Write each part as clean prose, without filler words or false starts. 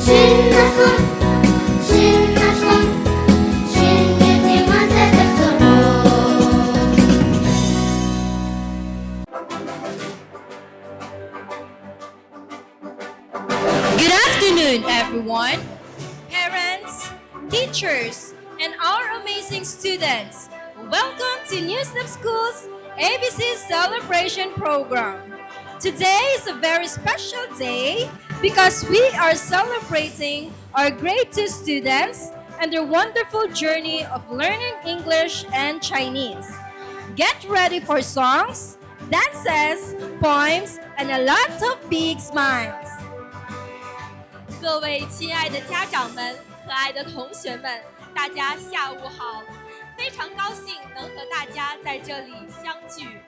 Good afternoon, everyone, parents, teachers, and our amazing students. Welcome to New Step School's ABC Celebration Program. Today is a very special day because we are celebrating our grade 2 students and their wonderful journey of learning English and Chinese. Get ready for songs, dances, poems, and a lot of big smiles. 各位亲爱的家长们、可爱的同学们，大家下午好！非常高兴能和大家在这里相聚，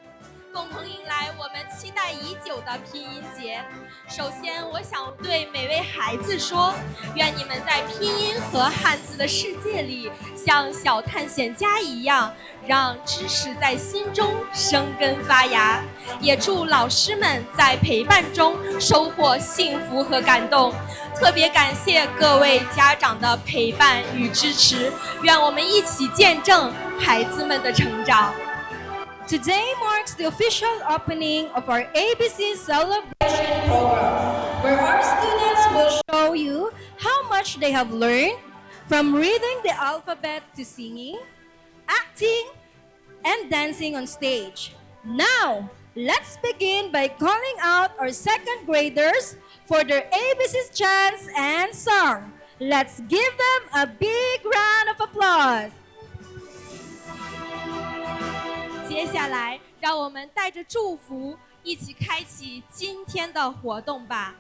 共同迎来我们期待已久的拼音节。首先，我想对每位孩子说，愿你们在拼音和汉字的世界里，像小探险家一样，让知识在心中生根发芽。也祝老师们在陪伴中收获幸福和感动。特别感谢各位家长的陪伴与支持，愿我们一起见证孩子们的成长。Today marks the official opening of our ABC Celebration Program, where our students will show you how much they have learned from reading the alphabet to singing, acting, and dancing on stage. Now, let's begin by calling out our second graders for their ABC's chants and song. Let's give them a big round of applause. 接下来，让我们带着祝福，一起开启今天的活动吧。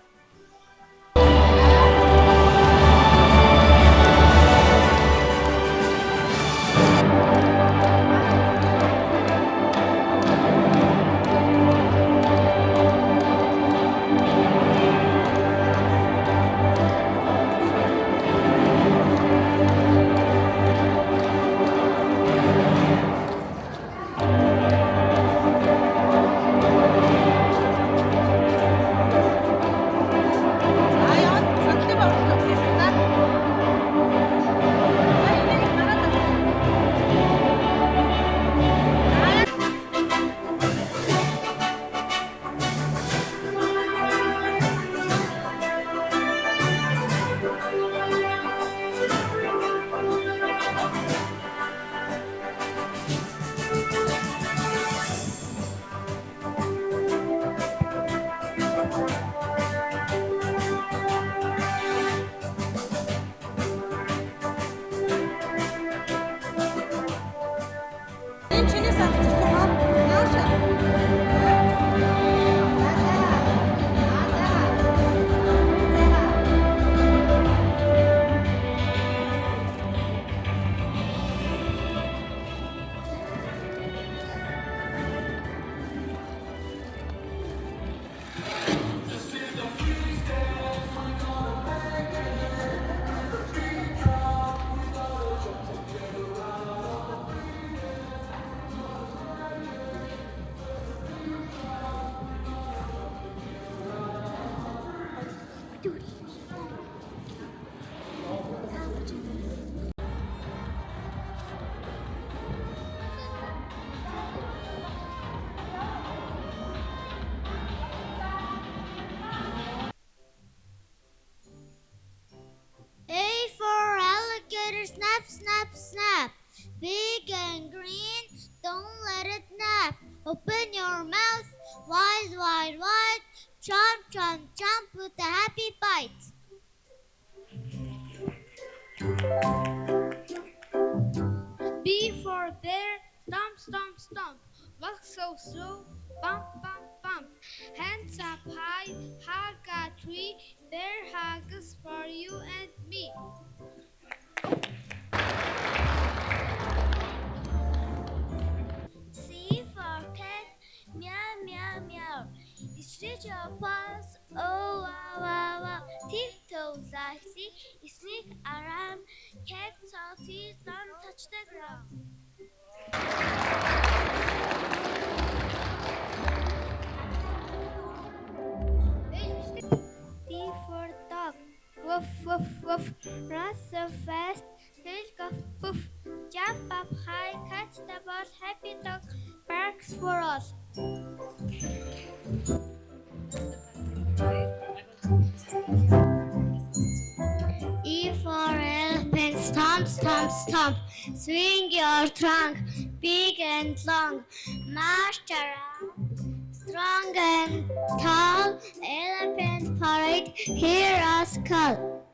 Snap, snap, snap. Big and green, don't let it nap. Open your mouth, wide, wide, wide. Chomp, chomp, chomp with a happy bite. B for bear, stomp, stomp, stomp. Walk so slow, bump, bump, bump. Hands up high, hug a tree. Bear hugs for you and me. C for cat, meow, meow, meow. You stretch your paws, oh wow, wow, wow. Tiptoes I see, you sneak around. Cat salty, don't touch the ground. D for dog, woof woof, woof, woof. Run so fast, he'll go poof. Jump up high, catch the bus. Happy dog barks for us. E for elephant, stomp, stomp, stomp. Swing your trunk, big and long. March around, strong and tall. Elephant parade, hear us call.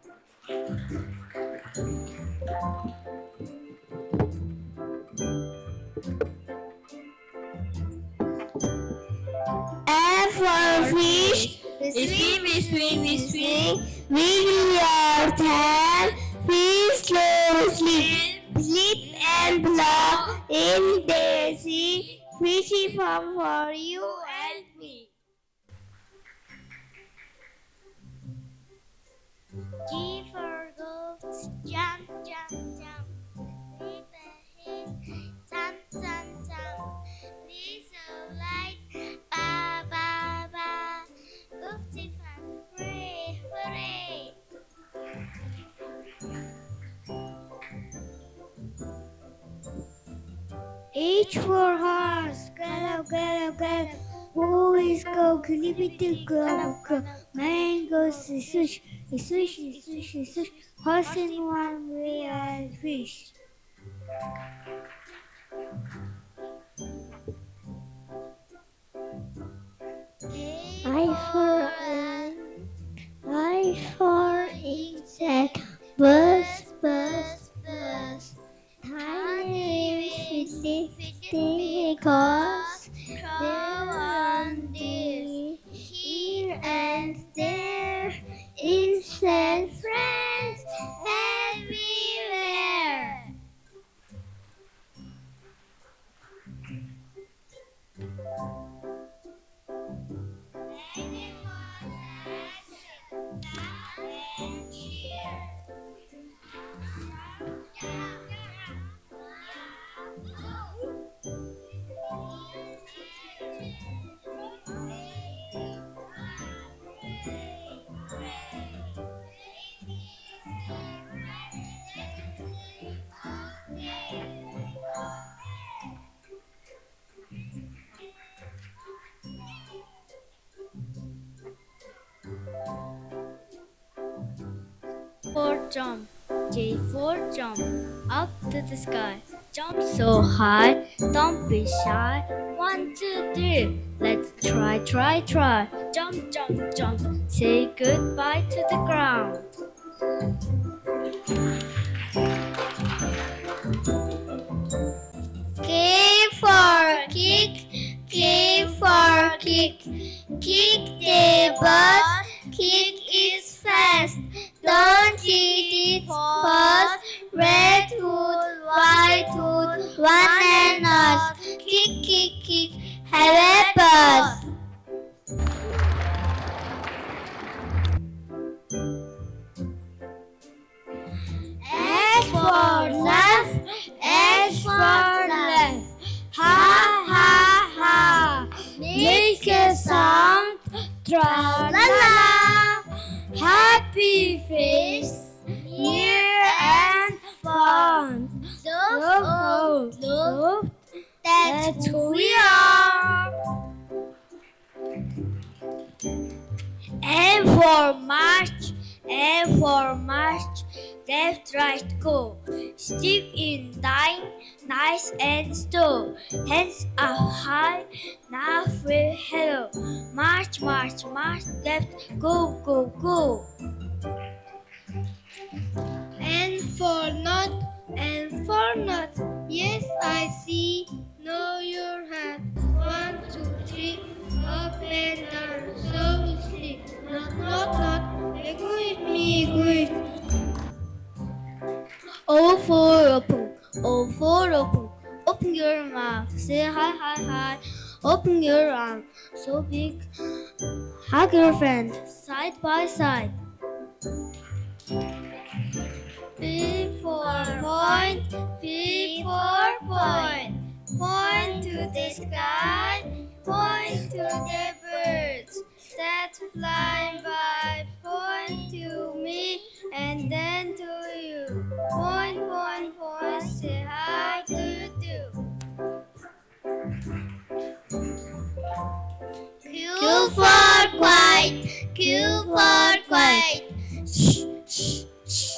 F for fish, we swim, we swim, we swim. Wiggle your tail, fish slow sleep. Sleep and blow in the sea. Fishy fun for you and me. G for goats, jump, jump, jump. Leap ahead, jump, jump, jump. Be so light, ba, ba, ba. Goofy fun, hooray, hooray. H for horse, gallop, gallop, gallop. Always go, clippy to go, go. Man goes swish, swish, swish, swish. Horse in one way and fish. I for insect, buzz, buzz, buzz. Tiny fifty calls, there on this, here and there, insect friends everywhere. For jump, J for jump, up to the sky. Jump so high, don't be shy. 1, 2, 3, let's try, try, try. Jump, jump, jump, say goodbye to the ground. K for kick, K for kick. Kick the butt, kick is fast. Don't hit it fast. Red hood, white hood, one and not. Kick, kick, kick, have a buzz. S for laugh, S for laugh. Ha, ha, ha. Make a sound, tra la la. Happy face, near and fun. Look, that's who we are. M for march, M for march. Left, right, go. Step in line, nice and slow. Hands up high, now free hello. March, march, march. Left, go, go, go. N for not, N for not. Yes, I see. Know your hat. 1, 2, 3. Up and down. So sleep. Not. Go with me, go with me. O for open, O for open. Open your mouth, say hi, hi, hi. Open your arm, so big. Hug your friend, side by side. P for point, P for point. Point to the sky, point to the birds that fly by. Point to me, for quiet, Q for quiet. Shh, shh, shh.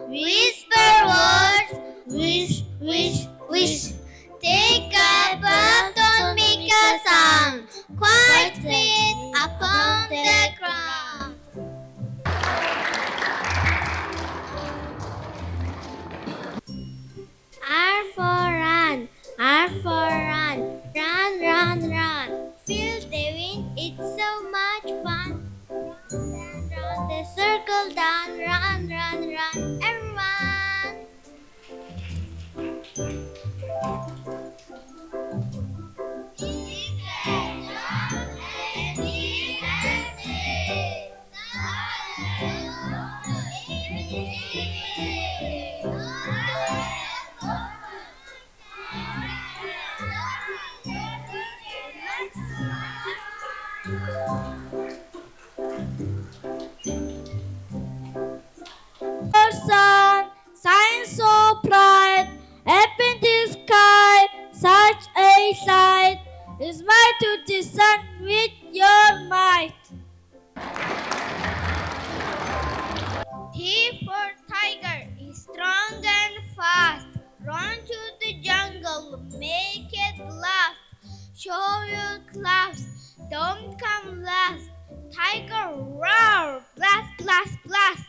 Whisper words, wish, wish, wish. Take a breath, don't make a sound. Quiet feet upon the ground. R for run, R for run. Run, run, run. Feel the wind, it's so much fun. Run, run, the circle down. Run, run, run. Everyone. Sun shines so bright up in the sky, such a sight. Smile to the sun with your might. T for tiger is strong and fast. Run to the jungle, make it last. Show your claws, don't come last. Tiger roar, blast, blast, blast.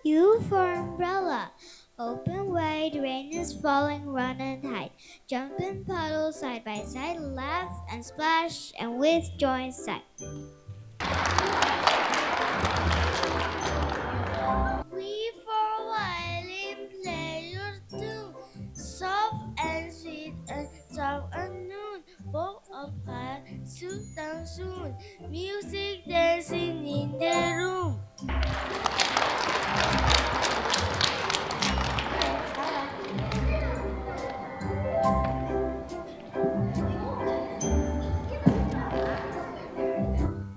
U for umbrella. Open wide, rain is falling, run and hide. Jump in puddles side by side, laugh and splash, and with joy inside. V for violin, play your tune. Soft and sweet and soft and noon. Both up high, soon down soon. Music dancing in the room.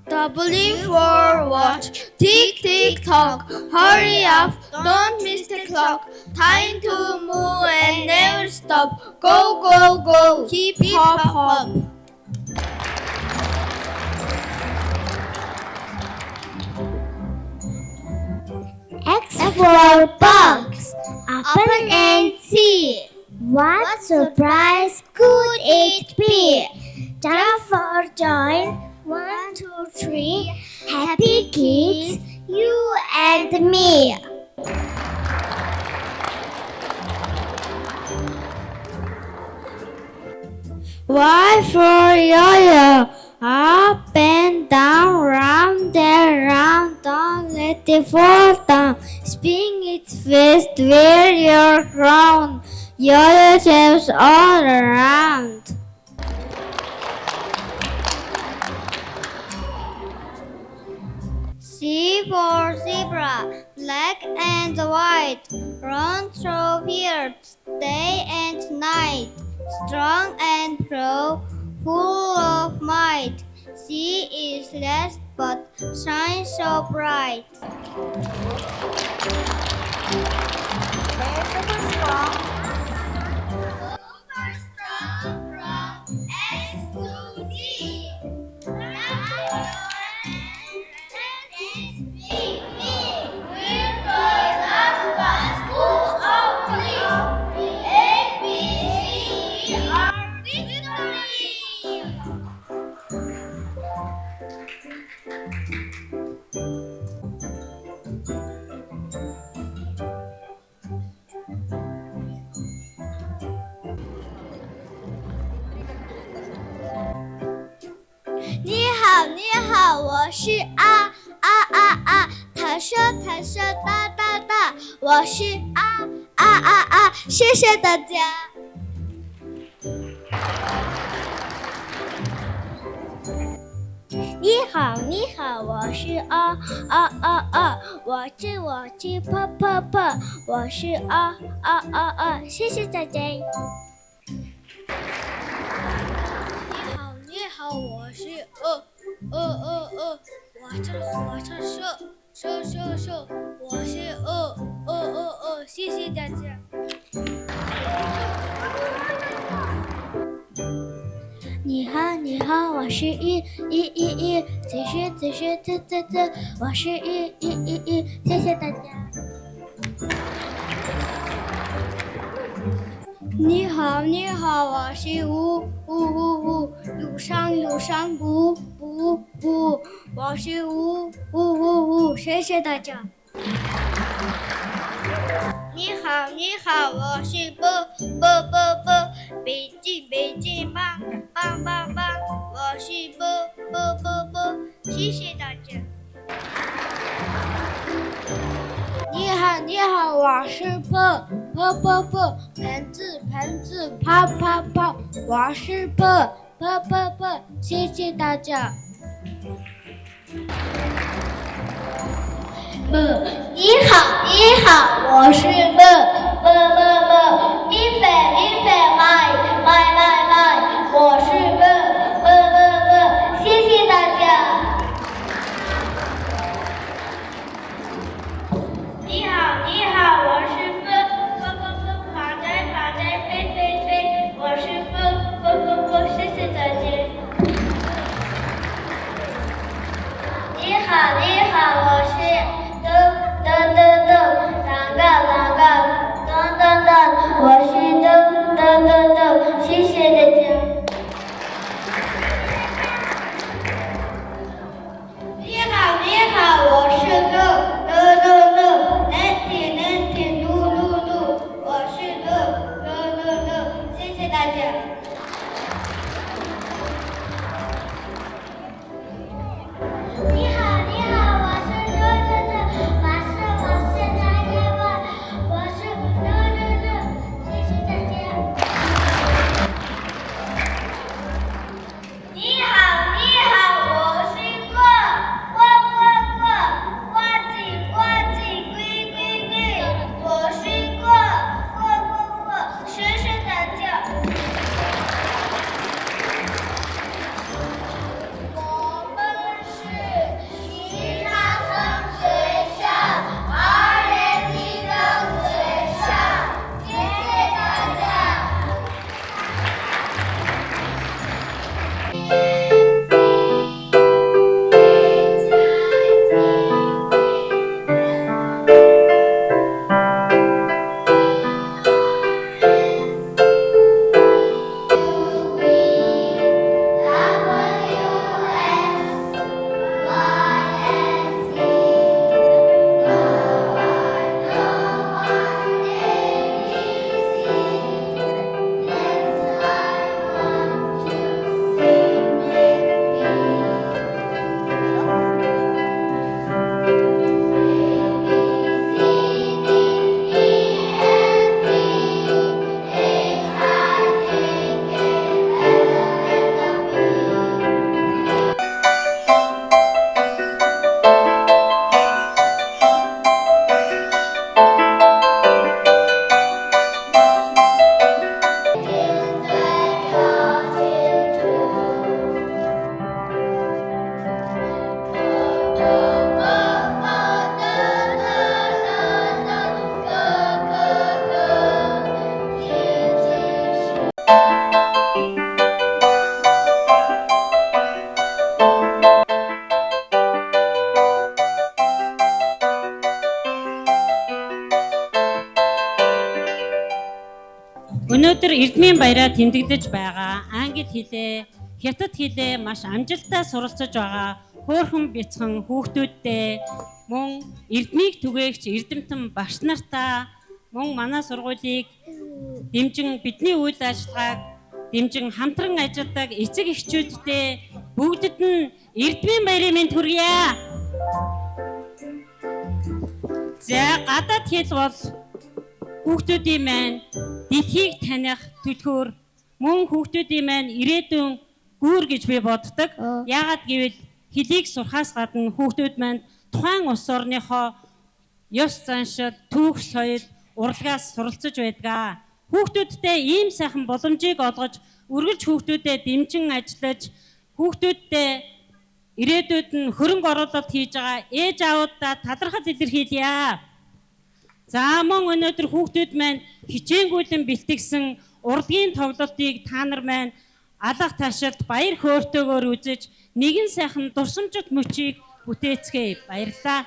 W for watch, tick tick tock, hurry up, don't miss the clock. Time to move and never stop. Go go go, hip hop hop. X for box, open and see. What surprise could it be? Jump for joy, 1, 2, 3. Happy kids, you and me. Y for yo-yo, up and down, round and round, don't let it fall down. Spin its fist, wear your crown, yo-yo jumps all around. C for zebra, black and white, run through fields, day and night, strong and proud, full of might. C is less but shines so bright. Super strong from S to D.你好，你好，我是啊啊啊啊，弹射弹射哒哒哒，我是啊啊啊啊，谢谢大家。你好，你好，我是啊啊啊啊，我是泡泡泡，我是啊啊啊啊，谢谢大家。你好，我是我是火车射，我是谢谢大家。好，我是一，继续，我是一，谢谢大家。你好，我是五，路上不，我是五，谢谢大家。你好，我是不，北京棒，我是不，谢谢大家。你好，我是不，盆子，泡，我是不，谢谢大家。你好，我是不，米粉，麦，我是不，谢谢大家。你好，我是不，马仔，飞，我是不，谢谢大家。你好，我是噔，我是噔，谢谢大家。你好，我是能听，我是谢谢大家。你好，我是马是来电话，我是谢谢大家。你好，我是过，紧，龟，我是过，谢谢大家。我们是其他省学校2年级的学生，谢谢大家。Өнөөдөр Эрдмийн баяраар тэмдэглэж байгаа англи хэлээ, хятад хэлээ маш амжилттай суралцж байгаа хөөрхөн бяцхан хүүхдүүдтэй мөн Эрдмийг түгээгч эрдэмтэн багш нартаа мөн манай сургуулийг дэмжин бидний үйл ажиллагааг дэмжин хамтран ажилладаг эцэг эхчүүдтэй бүгдэд нь Эрдмийн баярын мэнд хүргье. За гадаад хэл бол хүүхдүүдийн маань дэлхийг таних түлхүүр мөн хүүхдүүдийн маань ирээдүйн гүүр гэж би боддог. Яагаад гэвэл хэлийг сурахаас гадна хүүхдүүд маань тухайн улс орныхоо ёс заншил, түүх соёл, урлагаас суралцж байдаг. Хүүхдүүдтэй ийм сайхан боломжийг олгож, үргэлж хүүхдүүдэд дэмжин ажиллаж, хүүхдүүдтэй ирээдүйд нь хөрөнгө оруулалт хийж байгаа ээж аавуудаа талархал илэрхийлье. За мөн өнөөдөр хүүхдүүд маань хичээнгүйлэн бэлтгэсэн урлагийн тоглолтыг та нар маань алга таашаалд баяр хөөртэйгээр үзэж нэгэн сайхан дурсамжит мөчийг бүтээцгээе. Баярлалаа.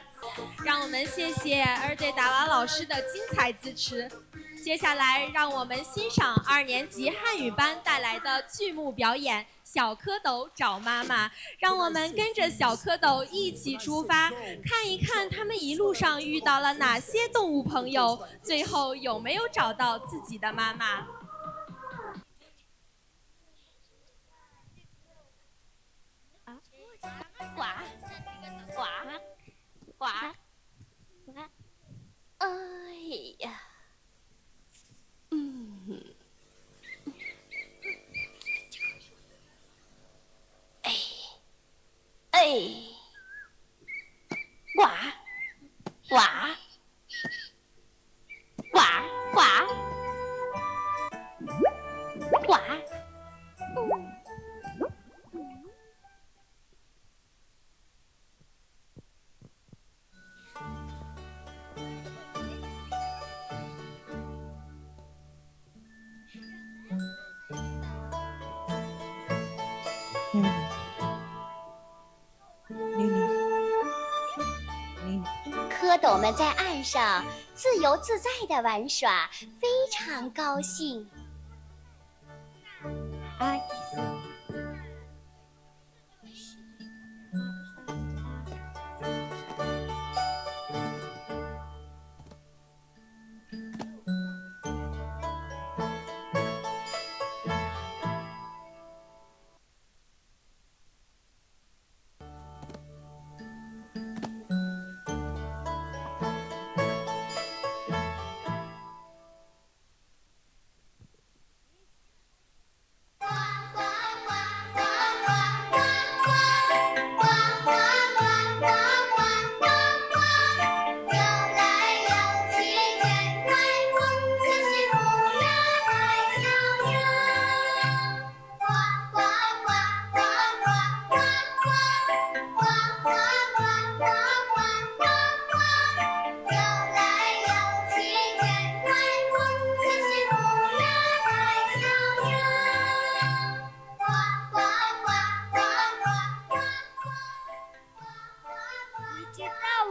让我们谢谢二队达娃老师的精彩支持。接下来，让我们欣赏2年级汉语班带来的剧目表演《小蝌蚪找妈妈》。让我们跟着小蝌蚪一起出发，看一看他们一路上遇到了哪些动物朋友，最后有没有找到自己的妈妈。呱呱呱呱！哎呀，哎，呱呱呱呱呱！蝌蚪们在岸上自由自在地玩耍，非常高兴。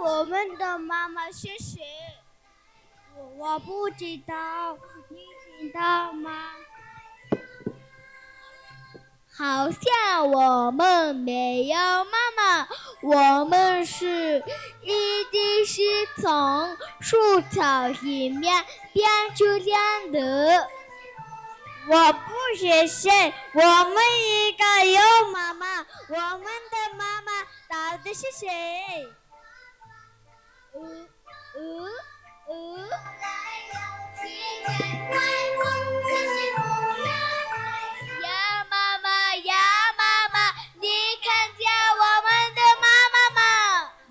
我们的妈妈是谁？我不知道，你知道吗？好像我们没有妈妈，我们一定是从树草里面变出来的。我不是谁，我们应该有妈妈，我们的妈妈到底是谁？呀妈妈呀妈妈，你看见我们的妈妈吗？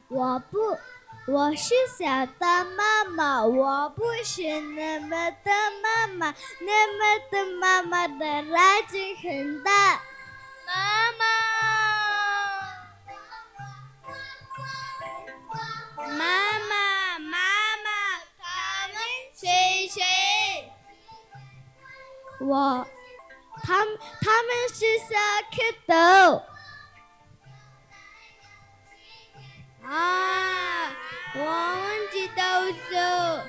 我不，我是小的妈妈，我不是那么的妈妈，那么的妈妈的来自很大。妈妈，妈妈，妈妈，他们谁？他们是小蝌蚪。啊，我们知道了。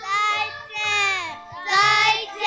再见，再见。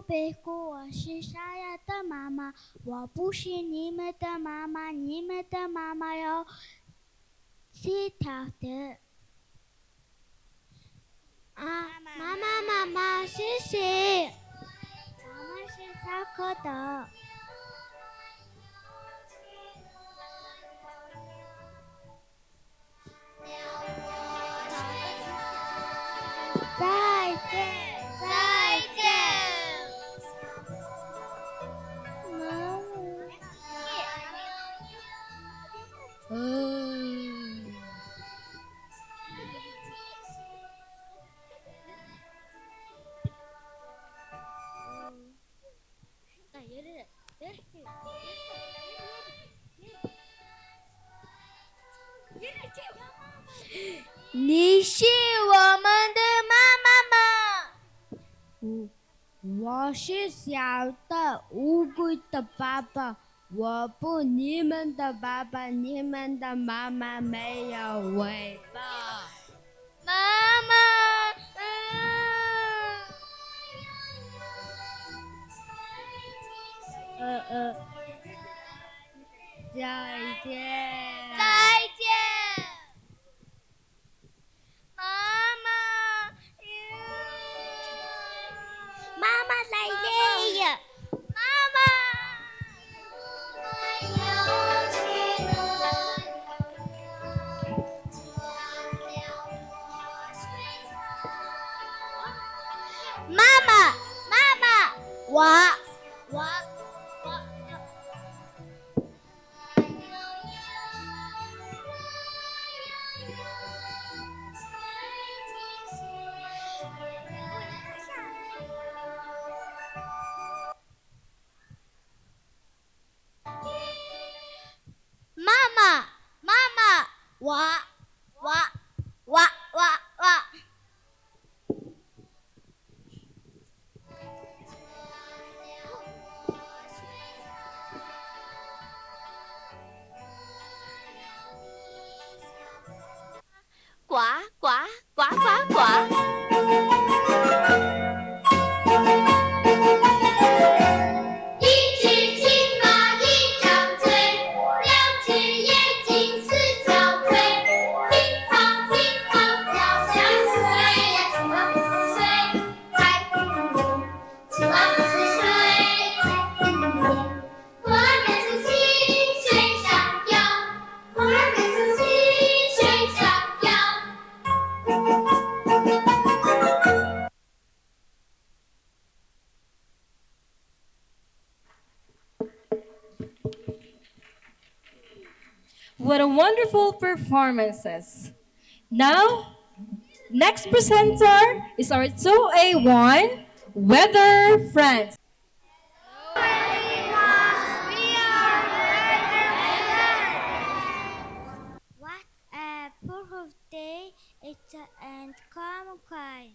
贝姑，我是沙哑的的妈妈，我不是你们的妈妈，你们的妈妈有其他的。妈妈是谁？妈妈是小蝌蚪。再见，再见。你是我们的妈妈吗？我是小的乌龟的爸爸，我不你们的爸爸，你们的妈妈没有尾巴。妈妈，再见，再见，妈妈，妈妈来了，妈妈，我。呱呱呱呱呱。What a wonderful performances. Now, next presenter is our 2A1 Weather Friends. What a beautiful day it's and calm quiet.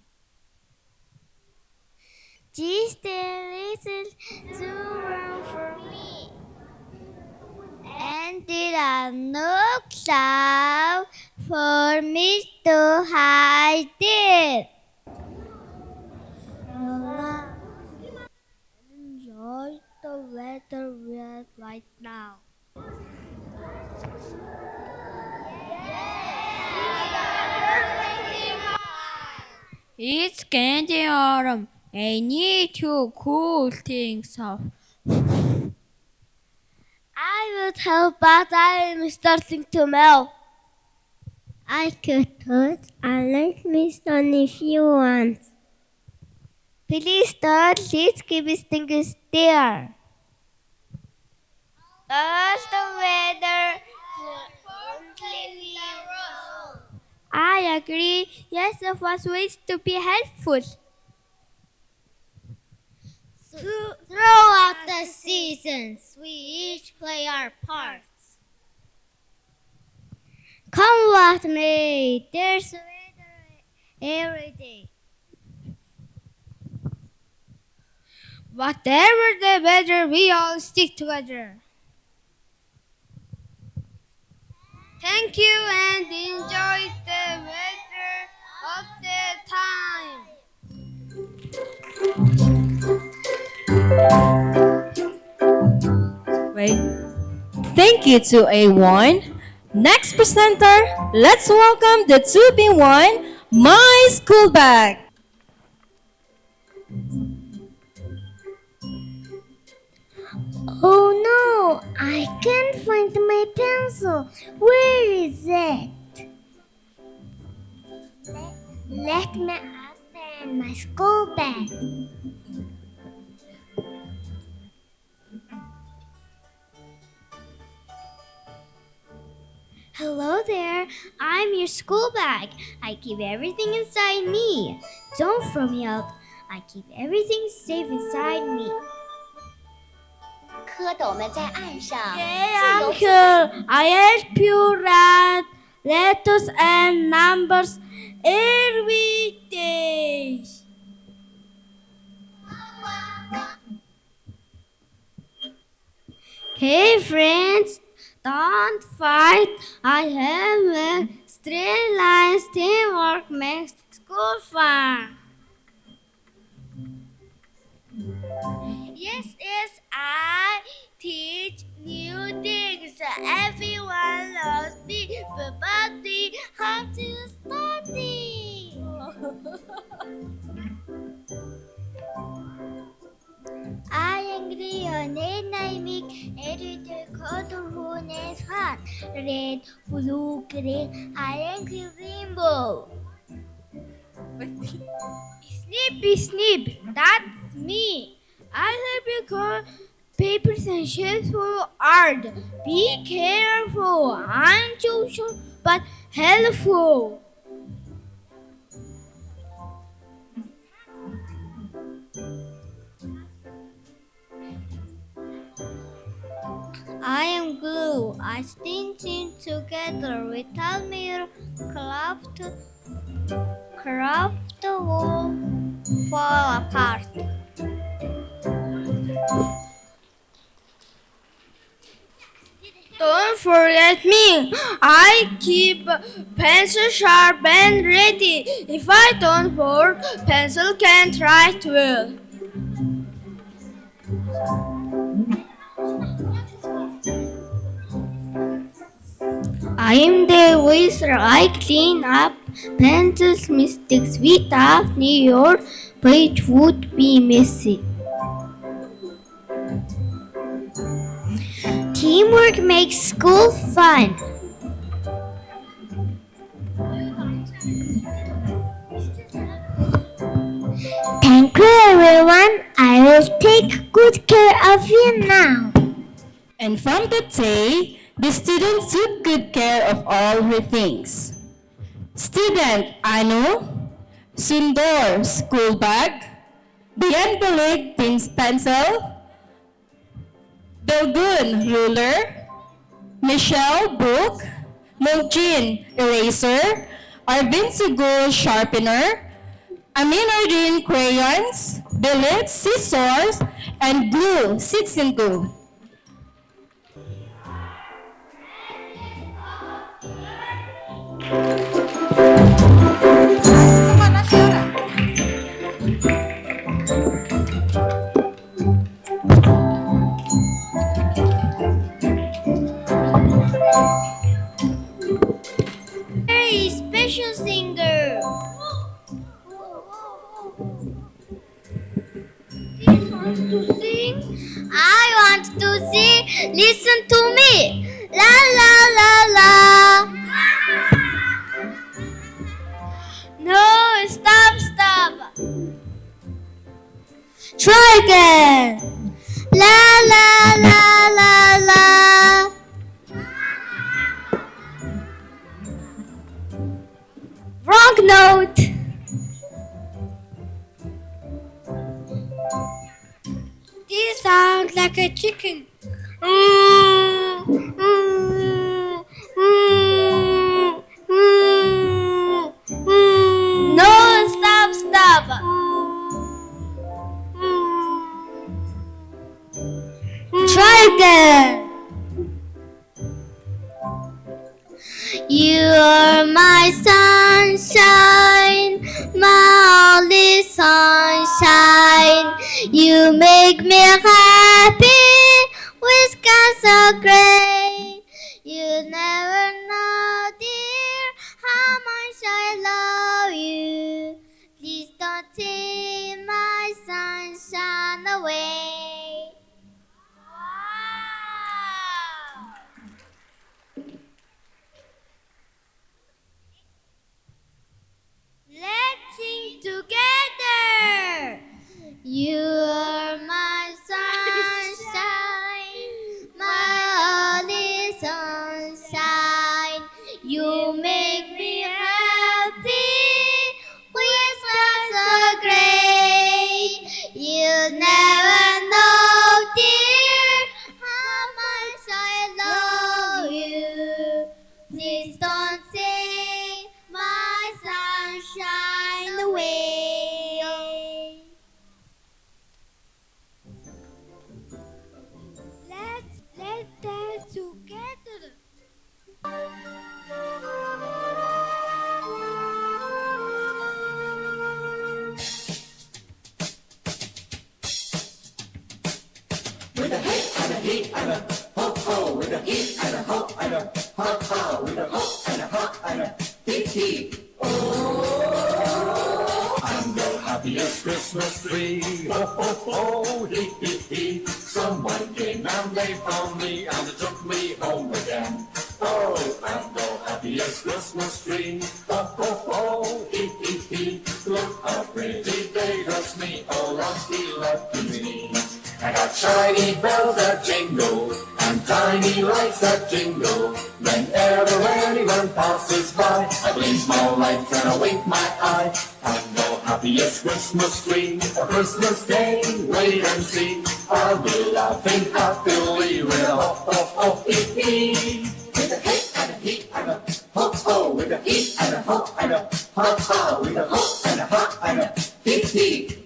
Just a little too warm for me. And there are no clouds for me to hide it. Enjoy the weather we have right now. It's candy autumn. I need to cool things off. I would help, but I'm starting to melt. I could touch and let me stun if you want. Please don't. Let's keep things there. All the weather I agree. Yes, of us ways to be helpful. Throughout the seasons, we each play our parts. Come what may, there's weather every day. Whatever the weather, we all stick together. Thank you and enjoy the weather of the time. Thank you to A1. Next presenter, let's welcome the 2B1 My School Bag. Oh no, I can't find my pencil. Where is it? Let me open my school bag. Hello there, I'm your school bag. I keep everything inside me. Don't throw me out. I keep everything safe inside me. 蝌蚪们在岸上 Hey 自由 uncle, I help you write letters and numbers every day. Hey friends, don't fight. I have a straight lines. Teamwork makes school fun. Yes, I teach new things. Everyone loves me, but we have to study. I agree on dynamic, edited colorful and fun. Red, blue, green, I agree rainbow. Snippy snip, that's me. I help you cut papers and shapes for art. Be careful, I'm too short but helpful. I am glue. I stitch things together without mirror. Craft will fall apart. Don't forget me. I keep pencil sharp and ready. If I don't work, pencil can't write well. I am the wizard. I clean up pencils mistakes. Without me, your page would be messy. Teamwork makes school fun. Thank you, everyone. I will take good care of you now. And from that day, the students took good care of all her things. Student Anu, Sundor school bag, Bian Balig pencil, Belgun ruler, Michelle book, Moljin eraser, Arvin Sugur sharpener, Aminardin crayons, Billet scissors, and glue, Sitsin glue. Very special singer. He wants to sing. I want to sing. Listen to me. La la la la. No, stop. Try again. La la la la la. Wrong note. This sounds like a chicken. No, stop. Try again. You are my sunshine, my only sunshine. You make me happy with skies so gray. he and a ho ho, with a he and a ho and a ha ha, with a ho and a ha and a he. I'm the happiest Christmas tree. Ho ho ho, he. Someone came and they found me and they took me home again. Oh, I'm the happiest Christmas tree. Ho ho ho, he. Look how pretty they dress me. Oh, lucky me. I got shiny bells that jingle and tiny lights that jingle. Whenever anyone passes by, I blink my lights and I wink my eye. I'm the happiest Christmas tree. A Christmas Day, wait and see. I'll be laughing happily with a ho ho ho hee. With a hey and a he and a ho ho, with a he and a ho and a ha ha, with a ho and a ha and a hee.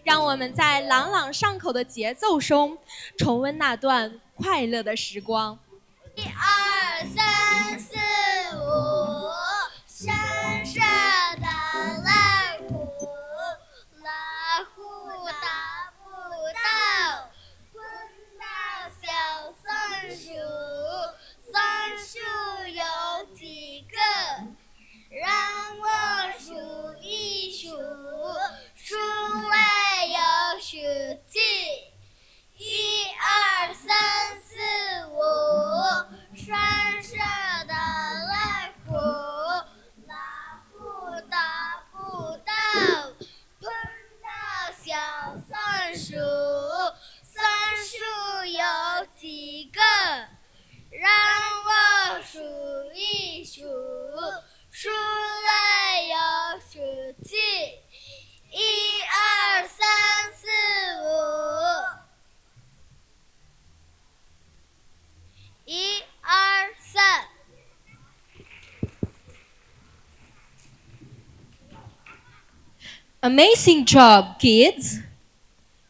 让我们在朗朗上口的节奏中，重温那段快乐的时光。1、2、3、4、5，闪闪的蓝虎，老虎打不到，碰到小松鼠，松鼠有几个？让我数一数，数来有数计。1、2、3、4、5，闪闪的蓝虎，老虎打不到，碰到小松鼠，松鼠有几个？让我数一数，数来有数计。1、2、3、4、5。1、2、3。Amazing job, kids!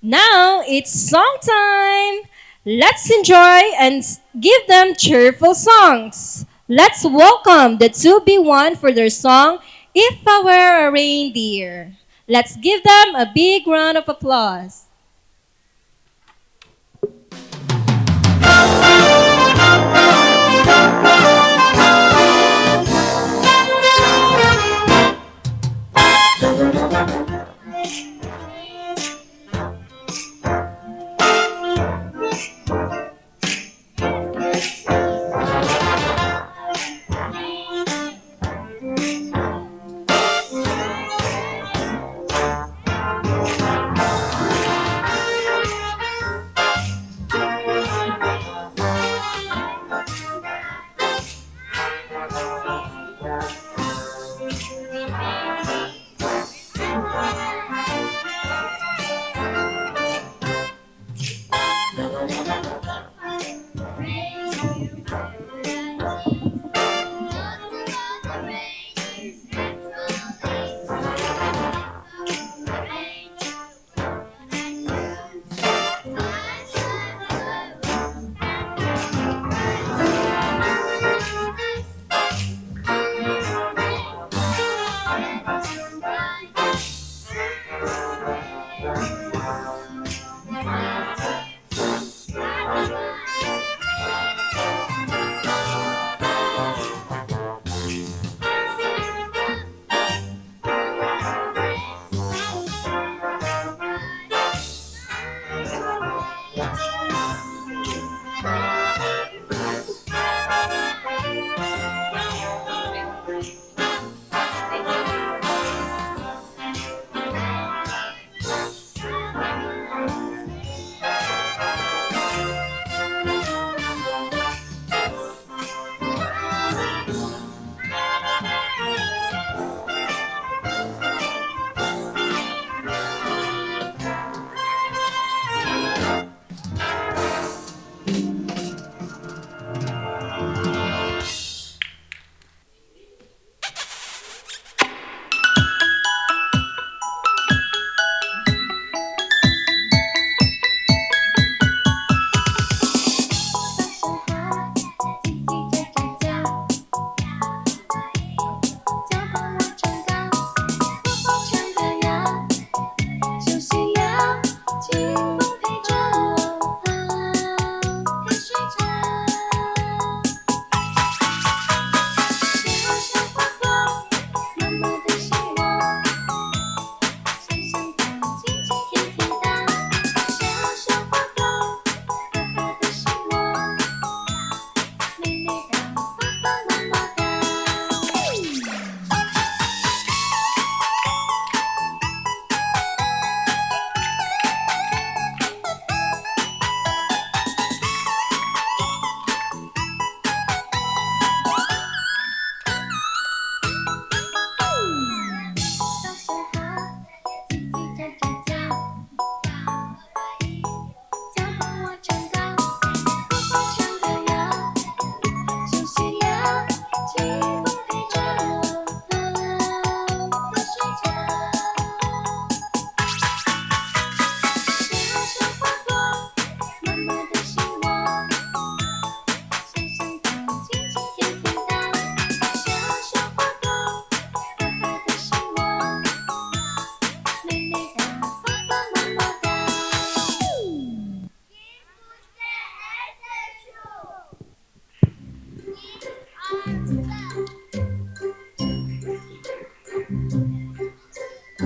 Now it's song time! Let's enjoy and give them cheerful songs. Let's welcome the 2B1 for their song, If I Were a Reindeer. Let's give them a big round of applause.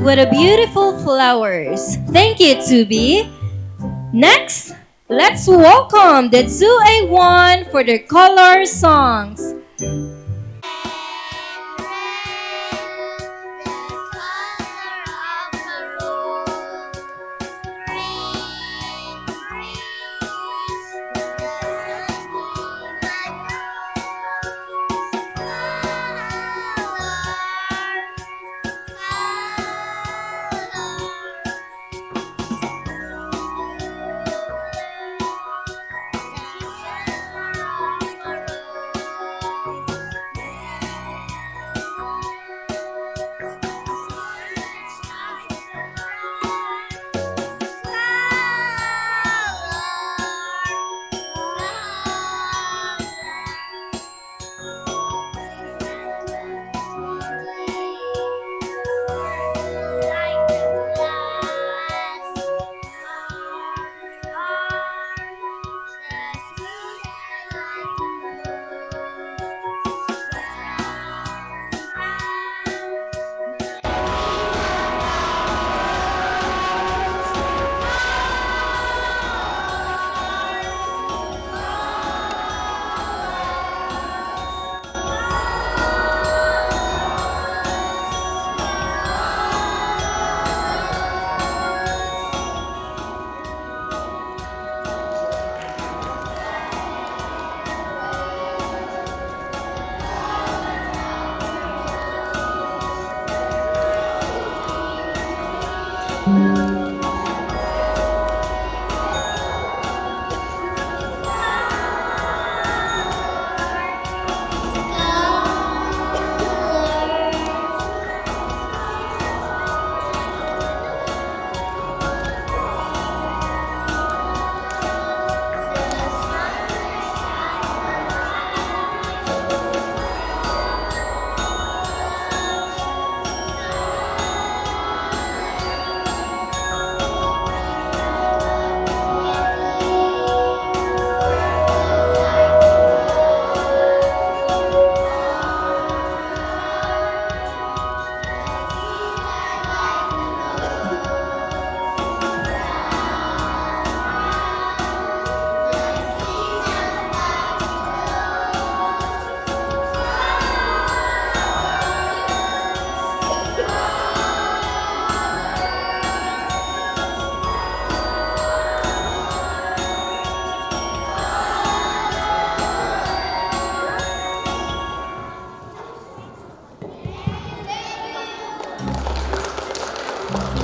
What a beautiful flowers. Thank you, Tubi. Next, let's welcome the 2A1 for their color songs.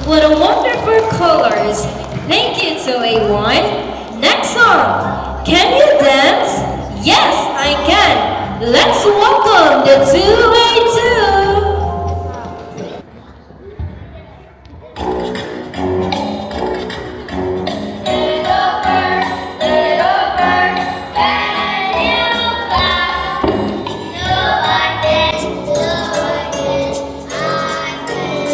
What a wonderful colors. Thank you, 2A1. Next song. Can you dance? Yes, I can. Let's welcome the 2A2. Yes, I can.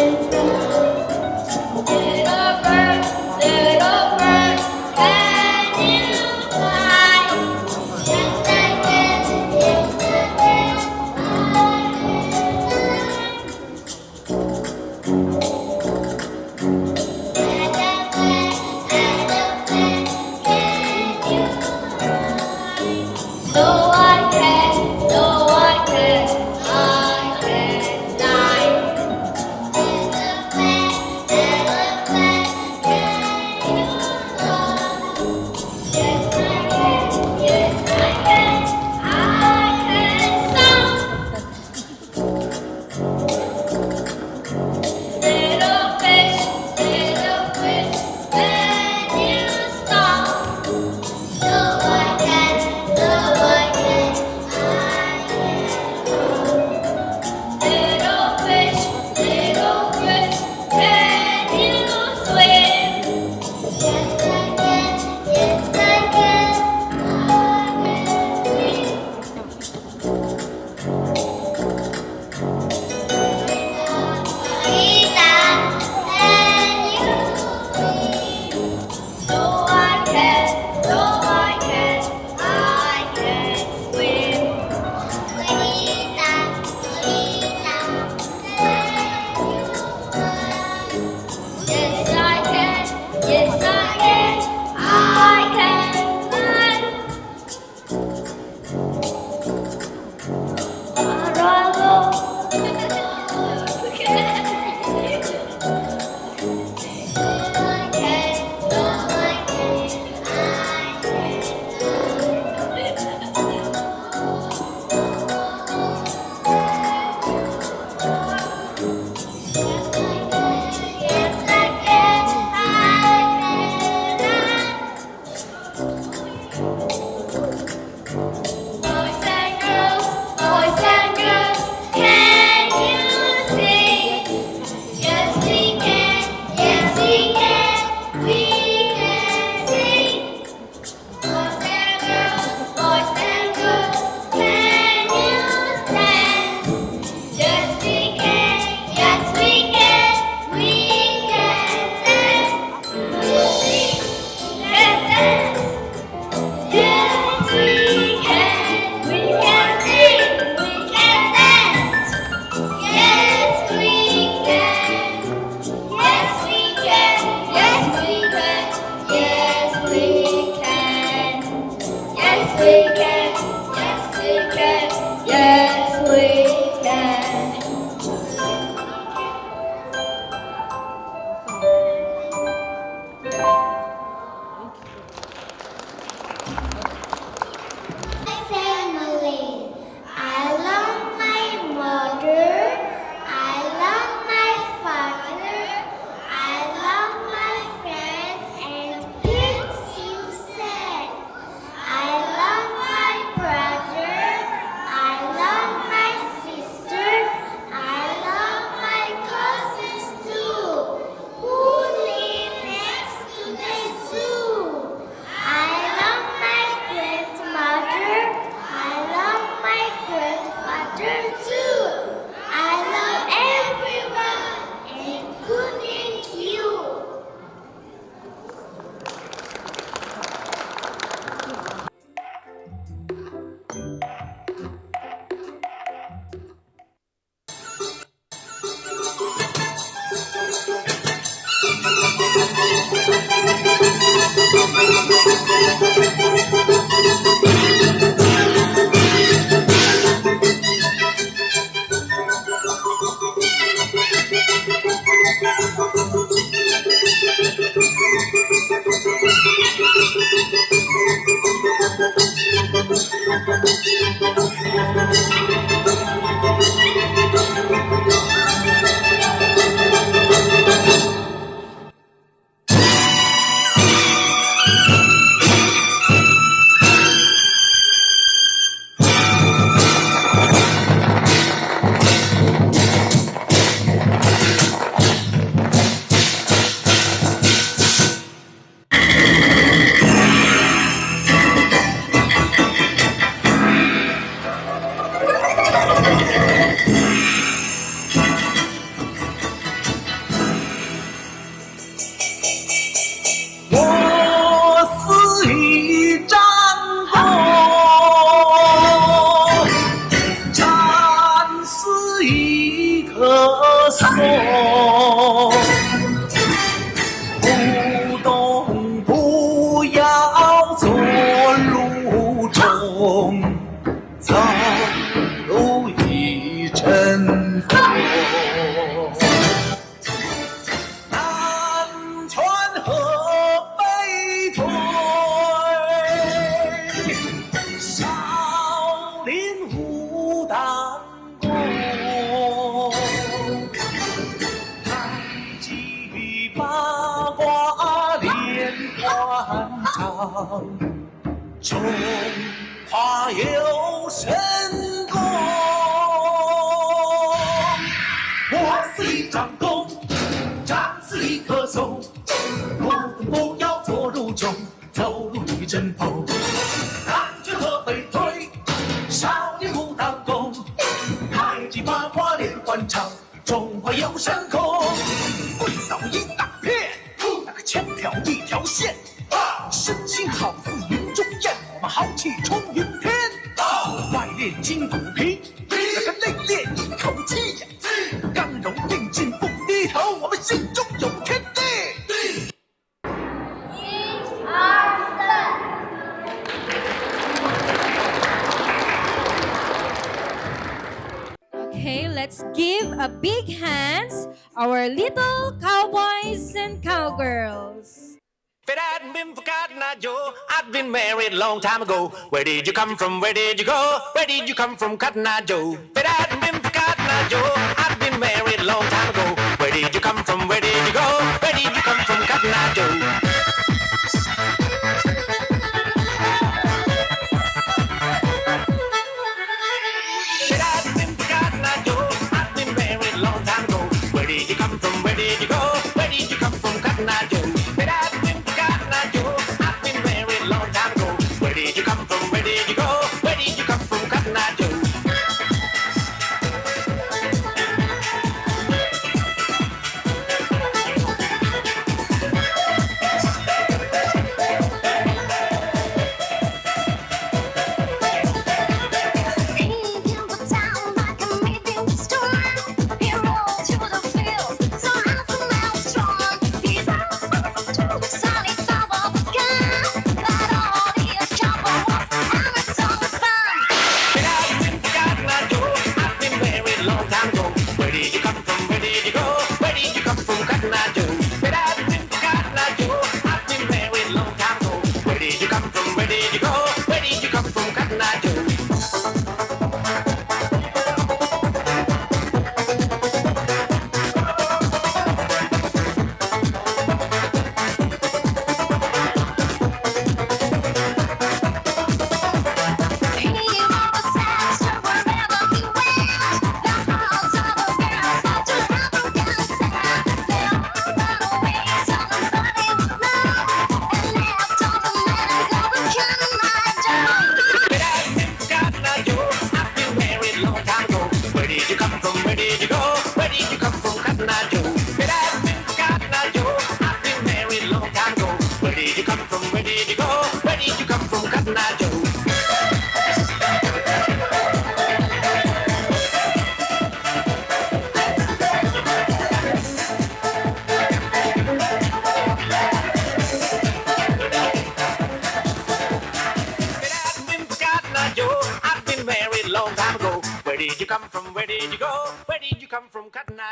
中华有神功，我是一张弓，战是一棵松，不要做如钟，走入一阵风。南拳和北腿，少林武当功，太极八卦连环掌，中华有神功。挥扫一大片，那个千条一条线。身形好似云中雁，我们豪气冲云天。外练筋骨皮，那个内练一口气呀。刚柔并进不低头，我们心中有天地。1、2、3。 Okay, let's give a big hands our little cowboys and cowgirls. If it hadn't been for Cotton Eye Joe, I'd been married a long time ago. Where did you come from? Where did you go? Where did you come from, Cotton Eye Joe? If it hadn't been for Cotton Eye Joe, I'd been married a long time ago. Where did you come from? Where did you go? Where did you come from, Cotton Eye Joe? If it hadn't been for Cotton Eye Joe, I'd been married a long time ago. Where did you come from? Where did you go? Where did you come from, Cotton Eye Joe? If it hadn't been for Cotton Eye Joe, I'd been married a long time ago. Where did you come from? Where did you go? Where did you come from, Cotton Eye Joe?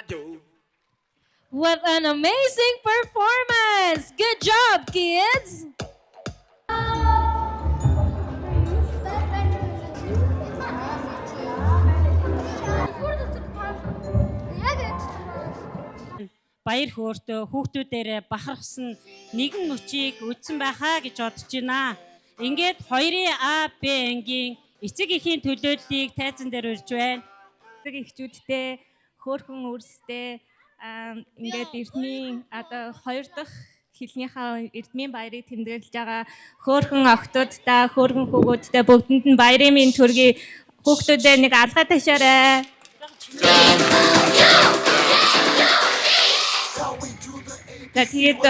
Joe. What an amazing performance! Good job, kids! Баяр хөөртөө хүүхдүүдээрээ бахархсан нэгэн мөчийг үтсэн байхаа гэж бодож байна. Ингээд хоёрын А, Б ангийн эцэг эхийн төлөөллийг тайзан дээр урьж байна. Эцэг эхчүүдтэй хөөрхөн үрстэй ингээд эрдмийн одоо хоёр дахь хэлнийхээ эрдмийн баярыг тэмдэглэж байгаа хөөрхөн охтуудтай, хөөрхөн хүүгүүдтэй бүгдэнд нь баярын мэнд төргий. Хүүхдүүдээ нэг алгаа ташаарай. Тэгээд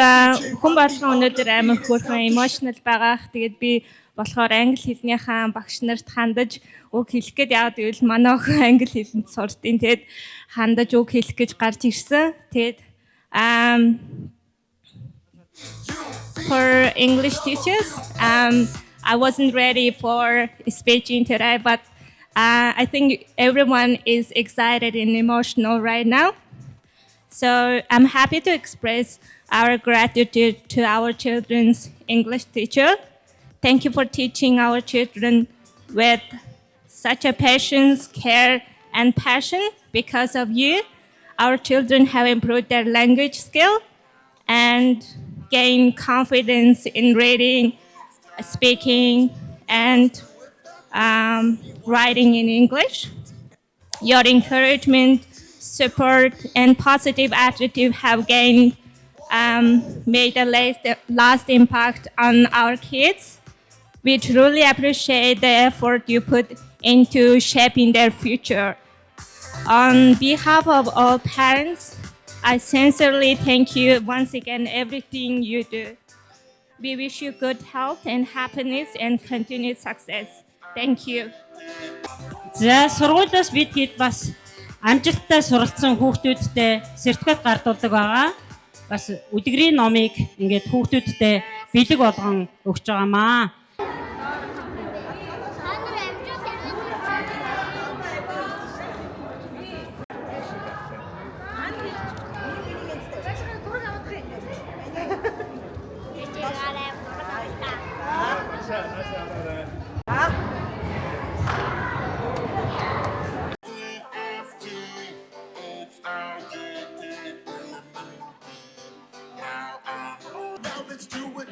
хүн болгон өнөөдөр амар хөөрхөн emotional байгаах. Тэгээд би болохоор англи хэлнийхээ багш нарт хандаж үг хэлэх гээд яагаад гэвэл манай охин англи хэлэнд сурдیں۔ Тэгээд хандаж үг хэлэх гэж гарч ирсэн. Тэгээд for English teachers, I wasn't ready for speaking today, but I think everyone is excited and emotional right now. So I'm happy to express our gratitude to our children's English teacher. Thank you for teaching our children with such a patience, care, and passion. Because of you, our children have improved their language skill and gained confidence in reading, speaking, and writing in English. Your encouragement, support, and positive attitude have made a lasting impact on our kids. We truly appreciate the effort you put into shaping their future. On behalf of all parents, I sincerely thank you once again everything you do. We wish you good health and happiness and continued success. Thank you. За сургуулиас бид хэд бас амжилттай суралцсан хүүхдүүдтэй сертификат гардуулдаг байгаа. Бас өдгөрийн номыг ингээд хүүхдүүдтэй бэлэг болгон өгч байгаамаа. Now let's do it